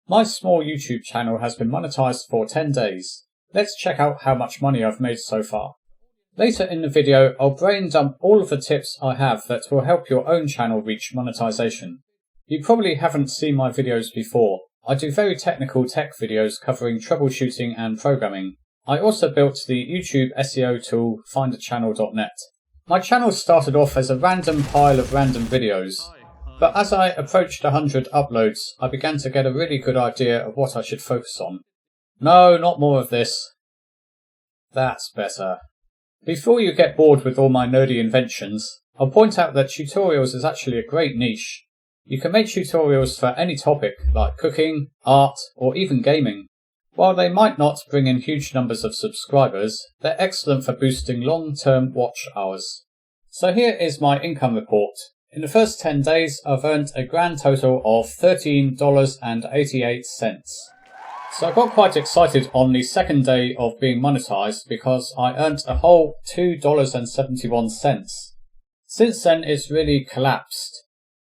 My small YouTube channel has been monetized for 10 days. Let's check out how much money I've made so far. Later in the video, I'll brain dump all of the tips I have that will help your own channel reach monetization. You probably haven't seen my videos before. I do very technical tech videos covering troubleshooting and programming. I also built the YouTube SEO tool finderchannel.net. My channel started off as a random pile of random videos, but as I approached 100 uploads, I began to get a really good idea of what I should focus on. No, not more of this. That's better. Before you get bored with all my nerdy inventions, I'll point out that tutorials is actually a great niche. You can make tutorials for any topic like cooking, art, or even gaming. While they might not bring in huge numbers of subscribers, they're excellent for boosting long-term watch hours. So here is my income report. In the first 10 days, I've earned a grand total of $13.88. So I got quite excited on the second day of being monetized because I earned a whole $2.71. Since then, it's really collapsed.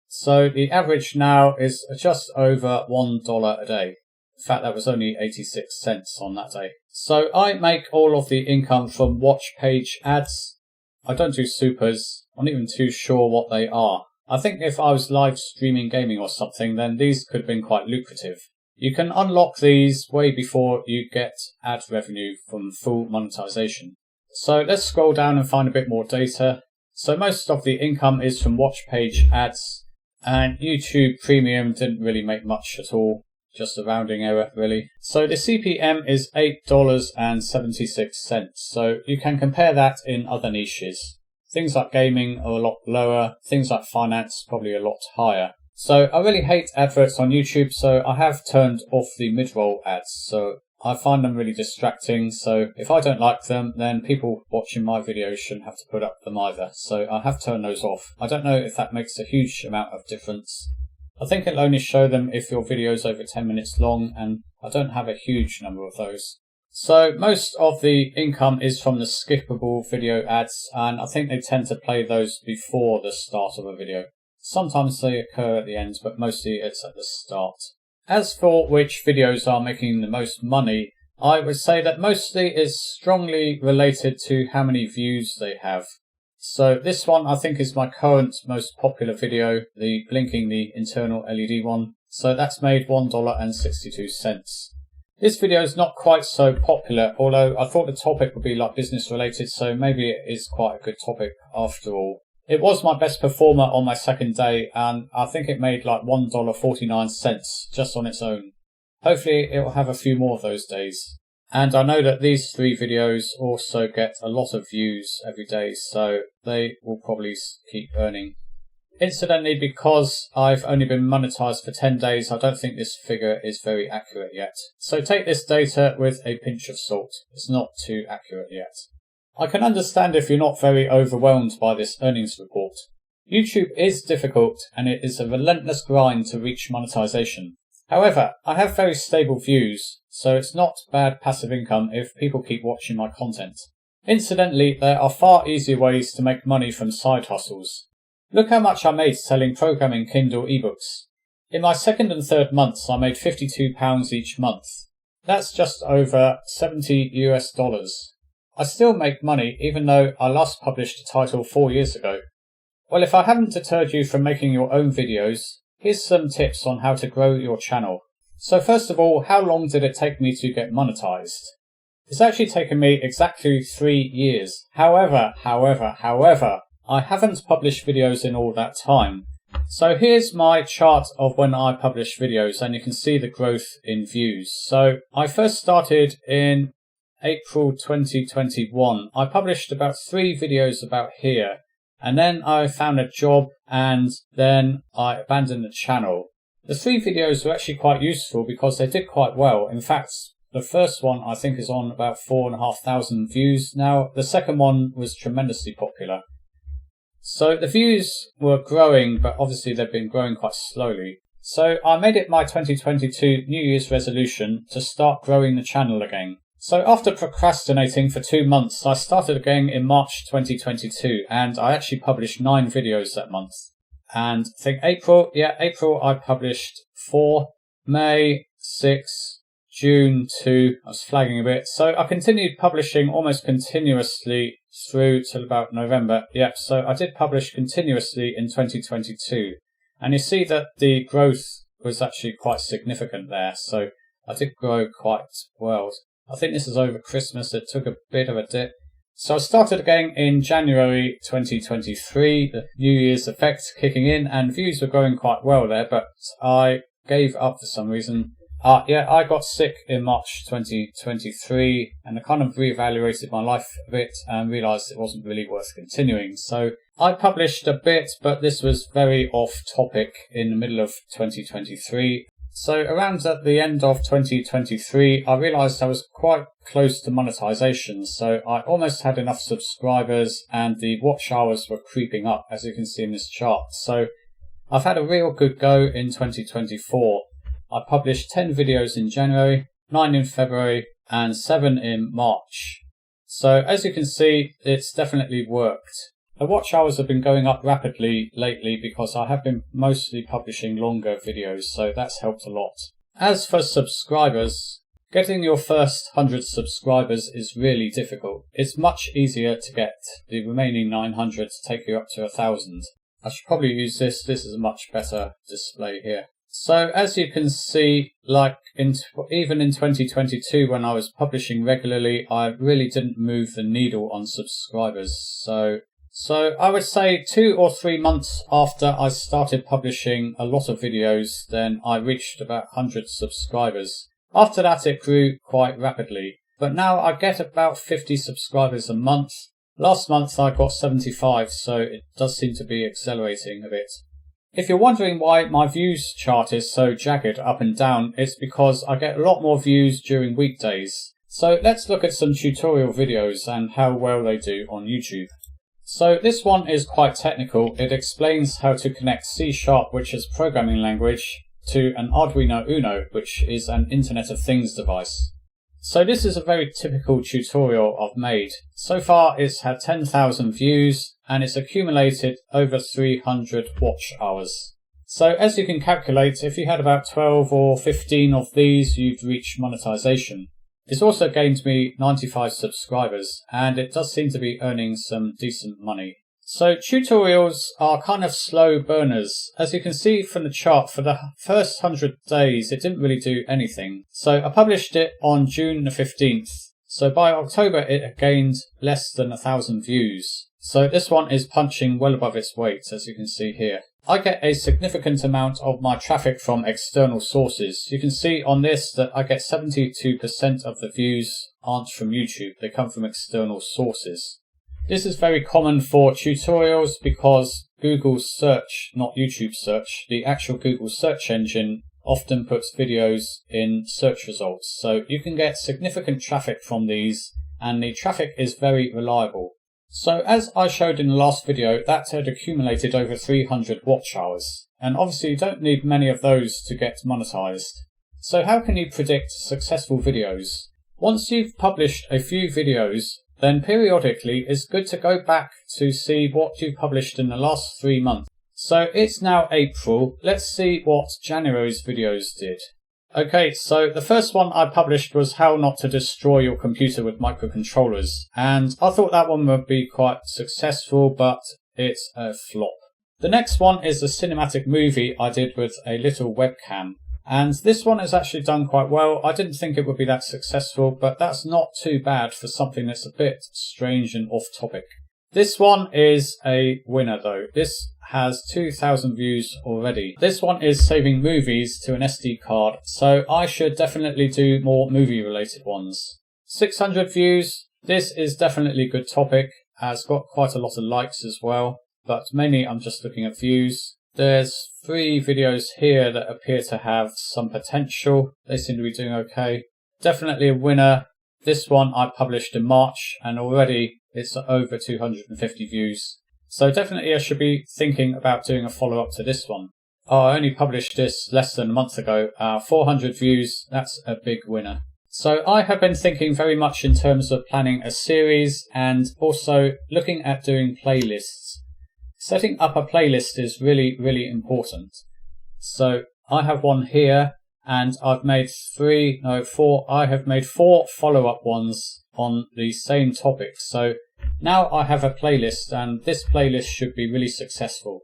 So the average now is just over $1 a day. In fact, that was only 86 cents on that day. So I make all of the income from watch page ads. I don't do supers. I'm not even too sure what they are. I think if I was live streaming gaming or something, then these could have been quite lucrative. You can unlock these way before you get ad revenue from full monetization. So let's scroll down and find a bit more data. So most of the income is from watch page ads, and YouTube Premium didn't really make much at all. Just a rounding error, really. So the CPM is $8.76. So you can compare that in other niches. Things like gaming are a lot lower. Things like finance probably a lot higher. So I really hate adverts on YouTube, so I have turned off the mid-roll ads. So I find them really distracting. So if I don't like them, then people watching my videos shouldn't have to put up them either. So I have turned those off. I don't know if that makes a huge amount of difference. I think it'll only show them if your video is over 10 minutes long, and I don't have a huge number of those. So most of the income is from the skippable video ads, and I think they tend to play those before the start of a video. Sometimes they occur at the end, but mostly it's at the start. As for which videos are making the most money, I would say that mostly is strongly related to how many views they have. So this one I think is my current most popular video, the blinking the internal LED one. So that's made $1.62. This video is not quite so popular, although I thought the topic would be like business related, so maybe it is quite a good topic after all. It was my best performer on my second day, and I think it made like $1.49 just on its own. Hopefully it will have a few more of those days. And I know that these 3 videos also get a lot of views every day, so they will probably keep earning. Incidentally, because I've only been monetized for 10 days, I don't think this figure is very accurate yet. So take this data with a pinch of salt. It's not too accurate yet. I can understand if you're not very overwhelmed by this earnings report. YouTube is difficult, and it is a relentless grind to reach monetization. However, I have very stable views, so it's not bad passive income if people keep watching my content. Incidentally, there are far easier ways to make money from side hustles. Look how much I made selling programming Kindle ebooks. In my second and third months, I made £52 each month. That's just over $70 US. I still make money even though I last published a title 4 years ago. Well, if I haven't deterred you from making your own videos, here's some tips on how to grow your channel. So first of all, how long did it take me to get monetized? It's actually taken me exactly 3 years. However, I haven't published videos in all that time. So here's my chart of when I publish videos, and you can see the growth in views. So I first started in April 2021. I published about 3 videos about here, and then I found a job, and then I abandoned the channel. The 3 videos were actually quite useful because they did quite well. In fact, the first one I think is on about 4,500 views now. The second one was tremendously popular. So the views were growing, but obviously they've been growing quite slowly. So I made it my 2022 New Year's resolution to start growing the channel again. So after procrastinating for 2 months, I started again in March 2022, and I actually published 9 videos that month. And I think April I published 4, May 6, June 2, I was flagging a bit. So I continued publishing almost continuously through till about November. Yep, so I did publish continuously in 2022. And you see that the growth was actually quite significant there. So I did grow quite well. I think this is over Christmas. It took a bit of a dip. So I started again in January 2023, the New Year's effect kicking in, and views were going quite well there, but I gave up for some reason. I got sick in March 2023 and I kind of reevaluated my life a bit and realised it wasn't really worth continuing. So I published a bit, but this was very off topic in the middle of 2023. So around at the end of 2023, I realised I was quite close to monetization. So I almost had enough subscribers and the watch hours were creeping up, as you can see in this chart. So I've had a real good go in 2024. I published 10 videos in January, 9 in February, and 7 in March. So as you can see, it's definitely worked. The watch hours have been going up rapidly lately because I have been mostly publishing longer videos, so that's helped a lot. As for subscribers, getting your first 100 subscribers is really difficult. It's much easier to get the remaining 900 to take you up to 1,000. I should probably use this. This is a much better display here. So as you can see, like even in 2022 when I was publishing regularly, I really didn't move the needle on subscribers. So I would say 2 or 3 months after I started publishing a lot of videos, then I reached about 100 subscribers. After that it grew quite rapidly, but now I get about 50 subscribers a month. Last month I got 75, so it does seem to be accelerating a bit. If you're wondering why my views chart is so jagged up and down, it's because I get a lot more views during weekdays. So let's look at some tutorial videos and how well they do on YouTube. So this one is quite technical. It explains how to connect C#, which is programming language, to an Arduino Uno, which is an Internet of Things device. So this is a very typical tutorial I've made. So far it's had 10,000 views and it's accumulated over 300 watch hours. So as you can calculate, if you had about 12 or 15 of these, you'd reach monetization. It's also gained me 95 subscribers and it does seem to be earning some decent money. So tutorials are kind of slow burners. As you can see from the chart, for the first 100 days it didn't really do anything. So I published it on June the 15th. So by October it had gained less than 1,000 views. So this one is punching well above its weight, as you can see here. I get a significant amount of my traffic from external sources. You can see on this that I get 72% of the views aren't from YouTube, they come from external sources. This is very common for tutorials because Google search, not YouTube search, the actual Google search engine often puts videos in search results. So you can get significant traffic from these and the traffic is very reliable. So as I showed in the last video, that had accumulated over 300 watch hours. And obviously you don't need many of those to get monetized. So how can you predict successful videos? Once you've published a few videos, then periodically it's good to go back to see what you published in the last 3 months. So it's now April. Let's see what January's videos did. Okay, so the first one I published was how not to destroy your computer with microcontrollers. And I thought that one would be quite successful, but it's a flop. The next one is a cinematic movie I did with a little webcam. And this one has actually done quite well. I didn't think it would be that successful, but that's not too bad for something that's a bit strange and off topic. This one is a winner though. This has 2,000 views already. This one is saving movies to an SD card, so I should definitely do more movie related ones. 600 views. This is definitely a good topic. Has got quite a lot of likes as well, but mainly I'm just looking at views. There's 3 videos here that appear to have some potential. They seem to be doing okay. Definitely a winner. This one I published in March and already it's over 250 views. So definitely I should be thinking about doing a follow-up to this one. Oh, I only published this less than a month ago. 400 views, that's a big winner. So I have been thinking very much in terms of planning a series and also looking at doing playlists. Setting up a playlist is really, really important. So I have one here and I've made four. I have made 4 follow-up ones on the same topic. So now I have a playlist, and this playlist should be really successful.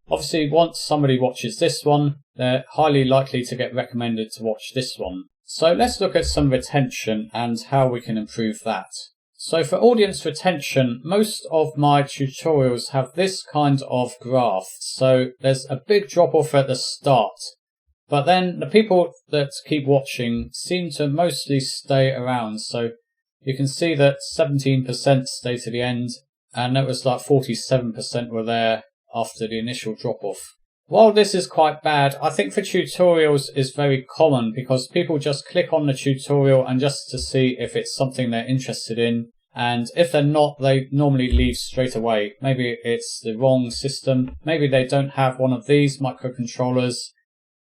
Obviously, once somebody watches this one, they're highly likely to get recommended to watch this one. So let's look at some retention and how we can improve that. So for audience retention, most of my tutorials have this kind of graph. So there's a big drop off at the start, but then the people that keep watching seem to mostly stay around. So you can see that 17% stay to the end, and it was like 47% were there after the initial drop off. While this is quite bad, I think for tutorials is very common because people just click on the tutorial and just to see if it's something they're interested in. And if they're not, they normally leave straight away. Maybe it's the wrong system. Maybe they don't have one of these microcontrollers.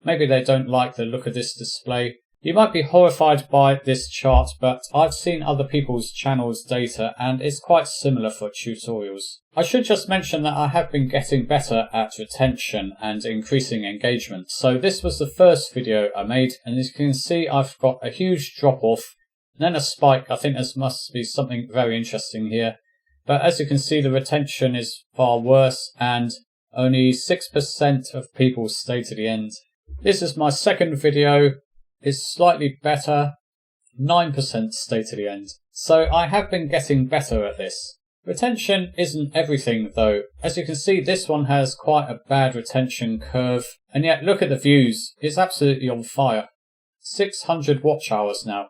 Maybe they don't like the look of this display. You might be horrified by this chart, but I've seen other people's channels' data and it's quite similar for tutorials. I should just mention that I have been getting better at retention and increasing engagement. So this was the first video I made, and as you can see I've got a huge drop off, then a spike. I think there must be something very interesting here. But as you can see, the retention is far worse and only 6% of people stay to the end. This is my second video. Is slightly better, 9% stay to the end. So I have been getting better at this. Retention isn't everything though. As you can see, this one has quite a bad retention curve, and yet look at the views, it's absolutely on fire. 600 watch hours now.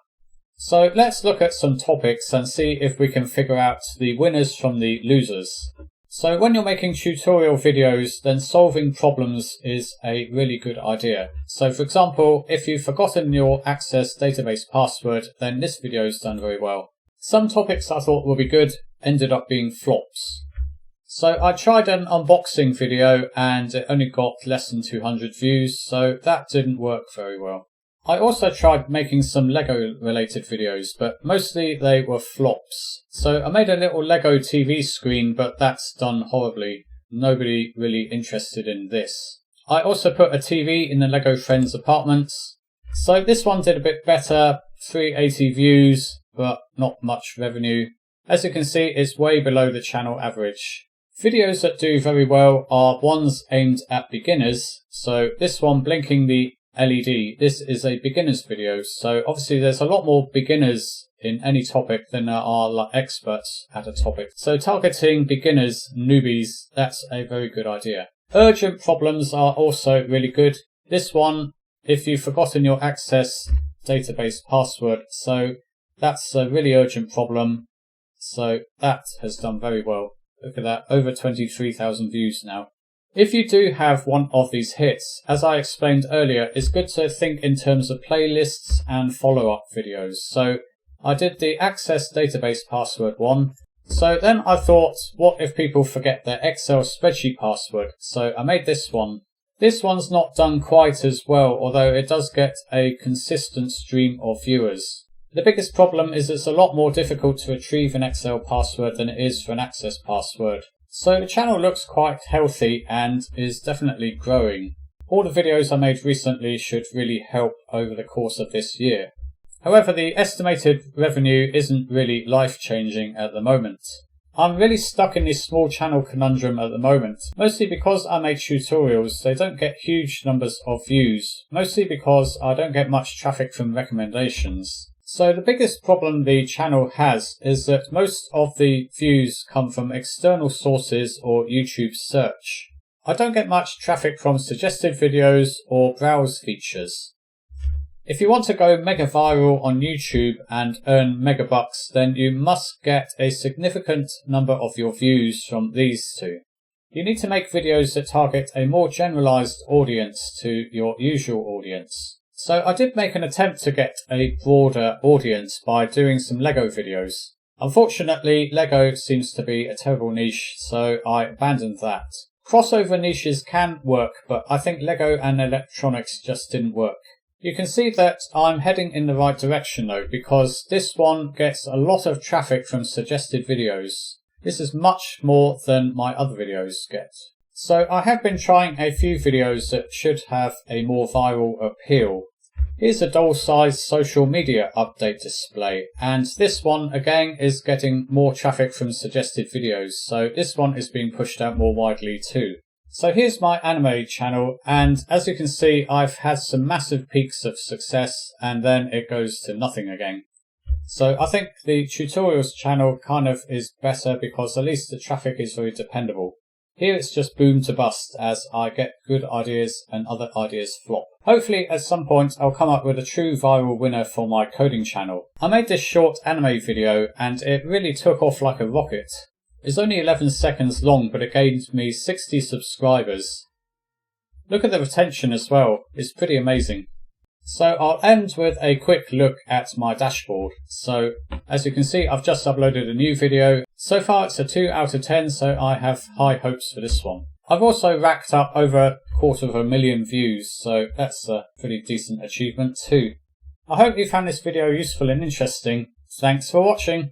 So let's look at some topics and see if we can figure out the winners from the losers. So when you're making tutorial videos, then solving problems is a really good idea. So for example, if you've forgotten your Access database password, then this video is done very well. Some topics I thought would be good ended up being flops. So I tried an unboxing video and it only got less than 200 views, so that didn't work very well. I also tried making some Lego related videos, but mostly they were flops. So I made a little Lego TV screen, but that's done horribly. Nobody really interested in this. I also put a TV in the Lego Friends apartments. So this one did a bit better, 380 views, but not much revenue. As you can see, it's way below the channel average. Videos that do very well are ones aimed at beginners. So this one, blinking the LED, this is a beginner's video, so obviously there's a lot more beginners in any topic than there are like experts at a topic. So targeting beginners, newbies, that's a very good idea. Urgent problems are also really good. This one, if you've forgotten your Access database password, so that's a really urgent problem. So that has done very well. Look at that, over 23,000 views now. If you do have one of these hits, as I explained earlier, it's good to think in terms of playlists and follow-up videos. So I did the Access database password one. So then I thought, what if people forget their Excel spreadsheet password? So I made this one. This one's not done quite as well, although it does get a consistent stream of viewers. The biggest problem is it's a lot more difficult to retrieve an Excel password than it is for an Access password. So the channel looks quite healthy and is definitely growing. All the videos I made recently should really help over the course of this year. However, the estimated revenue isn't really life-changing at the moment. I'm really stuck in this small channel conundrum at the moment, mostly because I make tutorials. They don't get huge numbers of views, mostly because I don't get much traffic from recommendations. So the biggest problem the channel has is that most of the views come from external sources or YouTube search. I don't get much traffic from suggested videos or browse features. If you want to go mega viral on YouTube and earn megabucks, then you must get a significant number of your views from these two. You need to make videos that target a more generalized audience to your usual audience. So I did make an attempt to get a broader audience by doing some Lego videos. Unfortunately, Lego seems to be a terrible niche, so I abandoned that. Crossover niches can work, but I think Lego and electronics just didn't work. You can see that I'm heading in the right direction though, because this one gets a lot of traffic from suggested videos. This is much more than my other videos get. So I have been trying a few videos that should have a more viral appeal. Here's a doll-sized social media update display, and this one again is getting more traffic from suggested videos, so this one is being pushed out more widely too. So here's my anime channel, and as you can see I've had some massive peaks of success and then it goes to nothing again. So I think the tutorials channel kind of is better because at least the traffic is very dependable. Here it's just boom to bust as I get good ideas and other ideas flop. Hopefully at some point I'll come up with a true viral winner for my coding channel. I made this short anime video and it really took off like a rocket. It's only 11 seconds long, but it gained me 60 subscribers. Look at the retention as well, it's pretty amazing. So I'll end with a quick look at my dashboard. So as you can see, I've just uploaded a new video. So far it's a 2 out of 10, so I have high hopes for this one. I've also racked up over 250,000 views, so that's a pretty decent achievement too. I hope you found this video useful and interesting. Thanks for watching.